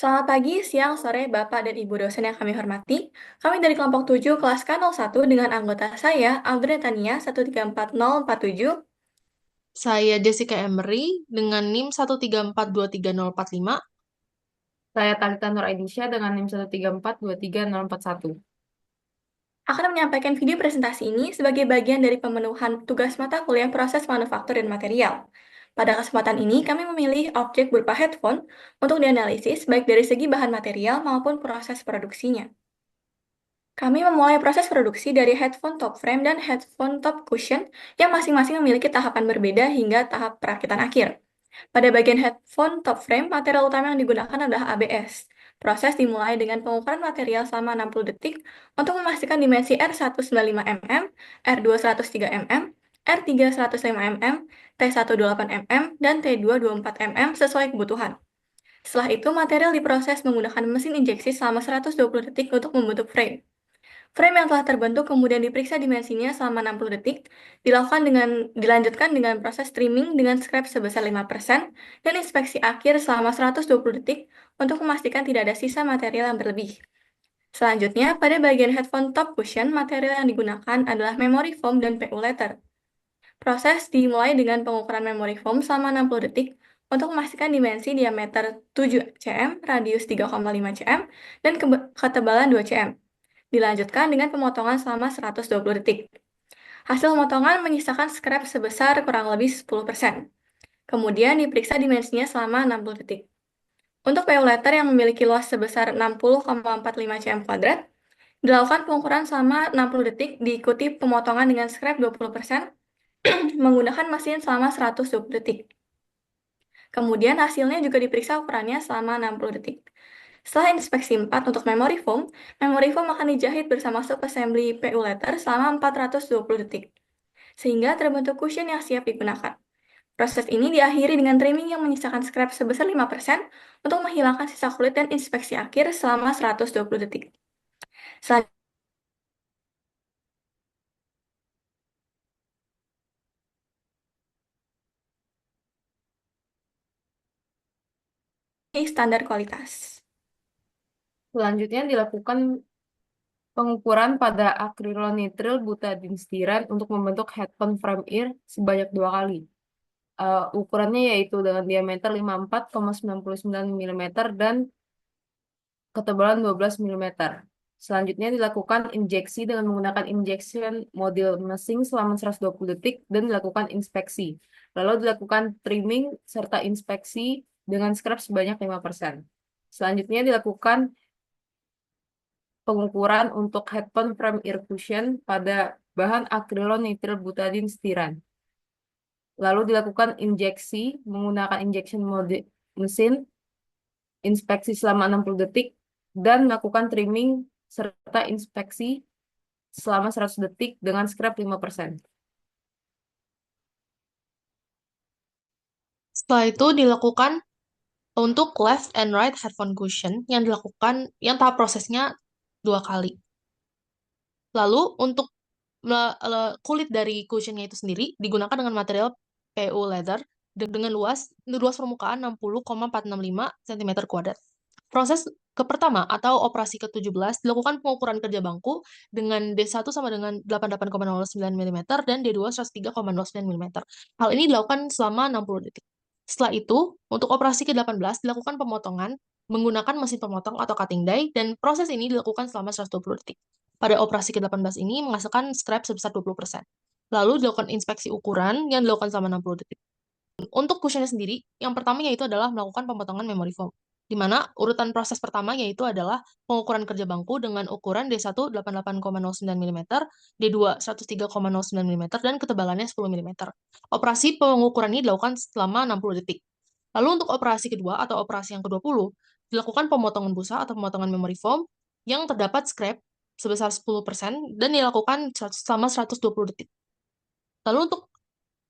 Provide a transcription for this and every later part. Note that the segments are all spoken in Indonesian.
Selamat pagi, siang, sore, Bapak dan Ibu dosen yang kami hormati. Kami dari kelompok 7 kelas K01 dengan anggota saya, Aldre Tania 1344047. Saya Jessica Emery dengan NIM 134230045. Saya Talita Nur Aidisyah dengan NIM 134230041. Akan menyampaikan video presentasi ini sebagai bagian dari pemenuhan tugas mata kuliah proses manufaktur dan material. Pada kesempatan ini, kami memilih objek berupa headphone untuk dianalisis baik dari segi bahan material maupun proses produksinya. Kami memulai proses produksi dari headphone top frame dan headphone top cushion yang masing-masing memiliki tahapan berbeda hingga tahap perakitan akhir. Pada bagian headphone top frame, material utama yang digunakan adalah ABS. Proses dimulai dengan pengukuran material selama 60 detik untuk memastikan dimensi R195 mm, R2 103 mm, R3 105 mm, T18 mm, dan T224 mm sesuai kebutuhan. Setelah itu, material diproses menggunakan mesin injeksi selama 120 detik untuk membentuk frame. Frame yang telah terbentuk kemudian diperiksa dimensinya selama 60 detik, dilanjutkan dengan proses trimming dengan scrap sebesar 5%, dan inspeksi akhir selama 120 detik untuk memastikan tidak ada sisa material yang berlebih. Selanjutnya, pada bagian headphone top cushion, material yang digunakan adalah memory foam dan PU leather. Proses dimulai dengan pengukuran memory foam selama 60 detik untuk memastikan dimensi diameter 7 cm, radius 3,5 cm, dan ketebalan 2 cm. Dilanjutkan dengan pemotongan selama 120 detik. Hasil pemotongan menyisakan scrap sebesar kurang lebih 10%. Kemudian diperiksa dimensinya selama 60 detik. Untuk PU letter yang memiliki luas sebesar 60,45 cm kuadrat, dilakukan pengukuran selama 60 detik diikuti pemotongan dengan scrap 20% menggunakan mesin selama 120 detik. Kemudian hasilnya juga diperiksa ukurannya selama 60 detik. Setelah inspeksi 4 untuk memory foam akan dijahit bersama subassembly PU letter selama 420 detik, sehingga terbentuk cushion yang siap digunakan. Proses ini diakhiri dengan trimming yang menyisakan scrap sebesar 5% untuk menghilangkan sisa kulit dan inspeksi akhir selama 120 detik. Selanjutnya, standar kualitas. Selanjutnya dilakukan pengukuran pada akrilonitril butadiene stiran untuk membentuk headphone frame ear sebanyak 2 kali. Ukurannya yaitu dengan diameter 54,99 mm dan ketebalan 12 mm. Selanjutnya dilakukan injeksi dengan menggunakan injection model mesin selama 120 detik dan dilakukan inspeksi. Lalu dilakukan trimming serta inspeksi dengan scrap sebanyak 5%. Selanjutnya dilakukan pengukuran untuk headphone frame ear cushion pada bahan akrilonitril butadiene stiran. Lalu dilakukan injeksi menggunakan injection mode mesin, inspeksi selama 60 detik, dan melakukan trimming serta inspeksi selama 100 detik dengan scrap 5%. Setelah itu dilakukan untuk left and right headphone cushion yang tahap prosesnya 2 kali. Lalu untuk kulit dari cushionnya itu sendiri digunakan dengan material PU leather dengan luas permukaan 60,465 cm kuadrat. Proses pertama atau operasi ke-17 dilakukan pengukuran kerja bangku dengan D1 sama dengan 88,09 mm dan D2 103,09 mm. Hal ini dilakukan selama 60 detik. Setelah itu, untuk operasi ke-18 dilakukan pemotongan menggunakan mesin pemotong atau cutting die dan proses ini dilakukan selama 120 detik. Pada operasi ke-18 ini menghasilkan scrap sebesar 20%. Lalu dilakukan inspeksi ukuran yang dilakukan selama 60 detik. Untuk cushionnya sendiri, yang pertama yaitu adalah melakukan pemotongan memory foam, di mana urutan proses pertama yaitu adalah pengukuran kerja bangku dengan ukuran D1 88,09 mm, D2 103,09 mm, dan ketebalannya 10 mm. Operasi pengukuran ini dilakukan selama 60 detik. Lalu untuk operasi kedua atau operasi yang ke-20, dilakukan pemotongan busa atau pemotongan memory foam yang terdapat scrap sebesar 10% dan dilakukan selama 120 detik. Lalu untuk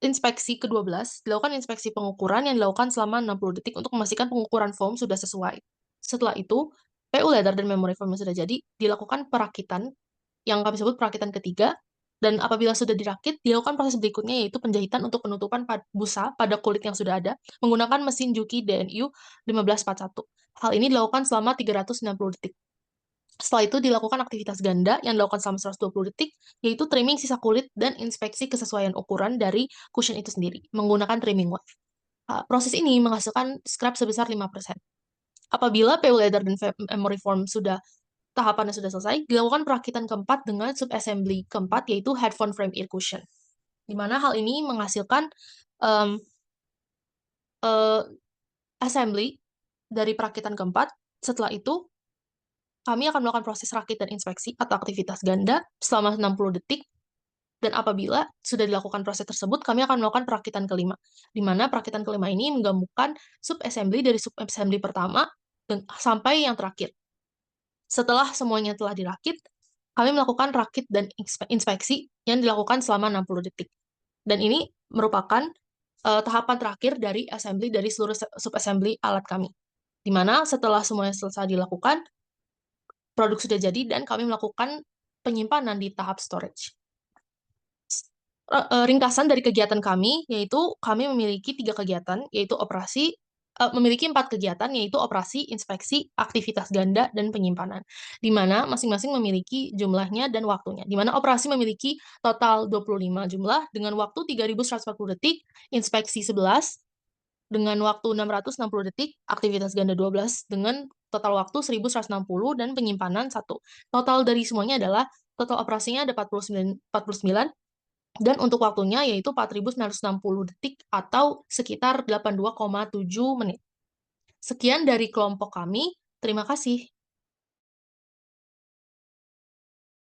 inspeksi ke-12, dilakukan inspeksi pengukuran yang dilakukan selama 60 detik untuk memastikan pengukuran foam sudah sesuai. Setelah itu, PU leather dan memory foam yang sudah jadi, dilakukan perakitan, yang kami sebut perakitan ketiga, Dan apabila sudah dirakit, dilakukan proses berikutnya yaitu penjahitan untuk penutupan busa pada kulit yang sudah ada menggunakan mesin Juki DNU 1541. Hal ini dilakukan selama 390 detik. Setelah itu dilakukan aktivitas ganda yang dilakukan selama 120 detik, yaitu trimming sisa kulit dan inspeksi kesesuaian ukuran dari cushion itu sendiri menggunakan trimming wave. Proses ini menghasilkan scrap sebesar 5%. Apabila PU leather dan memory foam tahapannya sudah selesai, dilakukan perakitan keempat dengan sub-assembly keempat, yaitu headphone frame ear cushion. Di mana hal ini menghasilkan um, uh, assembly dari perakitan keempat. Setelah itu, kami akan melakukan proses rakit dan inspeksi atau aktivitas ganda selama 60 detik. Dan apabila sudah dilakukan proses tersebut, kami akan melakukan perakitan kelima. Di mana perakitan kelima ini menggabungkan sub-assembly dari sub-assembly pertama sampai yang terakhir. Setelah semuanya telah dirakit, kami melakukan rakit dan inspeksi yang dilakukan selama 60 detik. Dan ini merupakan tahapan terakhir dari assembly dari seluruh sub-assembly alat kami. Di mana setelah semuanya selesai dilakukan, produk sudah jadi dan kami melakukan penyimpanan di tahap storage. Ringkasan dari kegiatan kami, yaitu kami memiliki 3 kegiatan, yaitu memiliki 4 kegiatan, yaitu operasi, inspeksi, aktivitas ganda, dan penyimpanan. Di mana masing-masing memiliki jumlahnya dan waktunya. Di mana operasi memiliki total 25 jumlah dengan waktu 3.140 detik, inspeksi 11 dengan waktu 660 detik, aktivitas ganda 12 dengan total waktu 1.160 dan penyimpanan 1. Total dari semuanya adalah total operasinya ada 49, dan untuk waktunya yaitu 4.960 detik atau sekitar 82,7 menit. Sekian dari kelompok kami. Terima kasih.